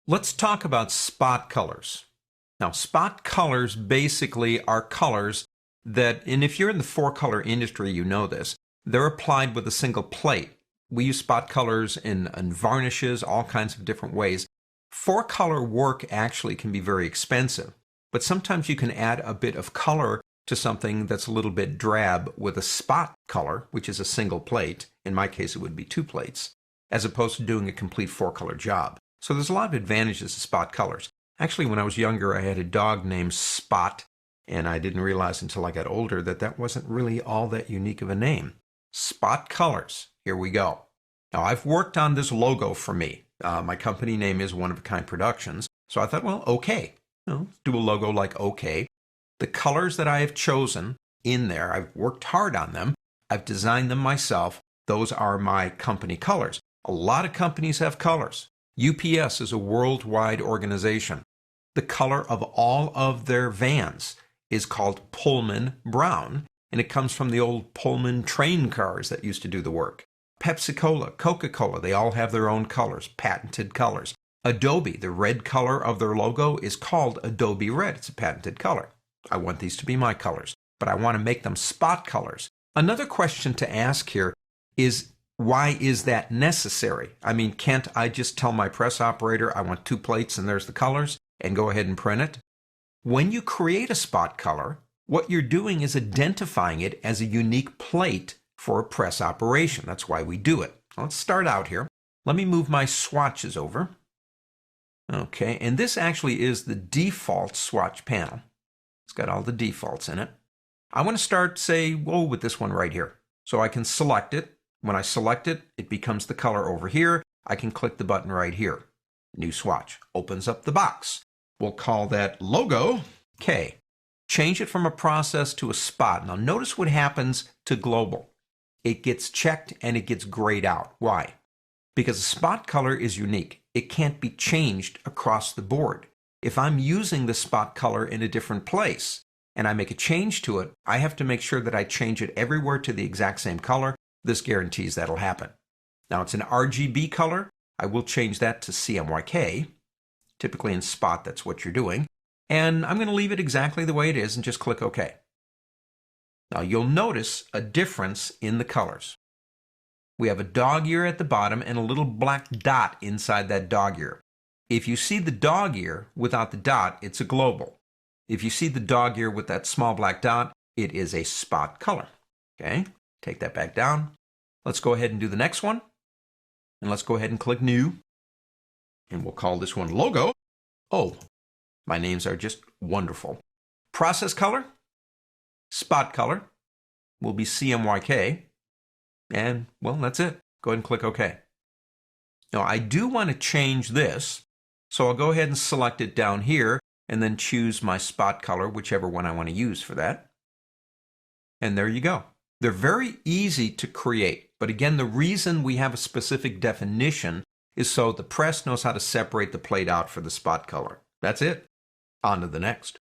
Let's talk about spot colors. Now, spot colors basically are colors that, and if you're in the four-color industry, you know this, they're applied with a single plate. We use spot colors in varnishes, all kinds of different ways. Four-color work actually can be very expensive, but sometimes you can add a bit of color to something that's a little bit drab with a spot color, which is a single plate. In my case, it would be two plates, as opposed to doing a complete four-color job. So there's a lot of advantages to spot colors. Actually, when I was younger, I had a dog named Spot, and I didn't realize until I got older that that wasn't really all that unique of a name. Spot colors. Here we go. Now, I've worked on this logo for me. My company name is One of a Kind Productions, so I thought, well, okay. Do a logo like okay. The colors that I have chosen in there, I've worked hard on them. I've designed them myself. Those are my company colors. A lot of companies have colors. UPS is a worldwide organization. The color of all of their vans is called Pullman Brown, and it comes from the old Pullman train cars that used to do the work. Pepsi-Cola, Coca-Cola, they all have their own colors, patented colors. Adobe, the red color of their logo is called Adobe Red. It's a patented color. I want these to be my colors, but I want to make them spot colors. Another question to ask here is, why is that necessary? I mean, can't I just tell my press operator I want two plates and there's the colors and go ahead and print it? When you create a spot color, what you're doing is identifying it as a unique plate for a press operation. That's why we do it. Let's start out here. Let me move my swatches over. Okay, and this actually is the default swatch panel. It's got all the defaults in it. I want to start, say, with this one right here. So I can select it. When I select it, it becomes the color over here. I can click the button right here. New swatch. Opens up the box. We'll call that Logo K. Change it from a process to a spot. Now notice what happens to global. It gets checked and it gets grayed out. Why? Because a spot color is unique. It can't be changed across the board. If I'm using the spot color in a different place and I make a change to it, I have to make sure that I change it everywhere to the exact same color. This guarantees that'll happen. Now it's an RGB color. I will change that to CMYK. Typically in spot, that's what you're doing. And I'm going to leave it exactly the way it is and just click OK. Now you'll notice a difference in the colors. We have a dog ear at the bottom and a little black dot inside that dog ear. If you see the dog ear without the dot, it's a global. If you see the dog ear with that small black dot, it is a spot color. Okay, take that back down. Let's go ahead and do the next one. And let's go ahead and click New. And we'll call this one Logo. Oh, my names are just wonderful. Process color, spot color will be CMYK. And, well, that's it. Go ahead and click OK. Now, I do want to change this, so I'll go ahead and select it down here and then choose my spot color, whichever one I want to use for that. And there you go. They're very easy to create, but again, the reason we have a specific definition is so the press knows how to separate the plate out for the spot color. That's it. On to the next.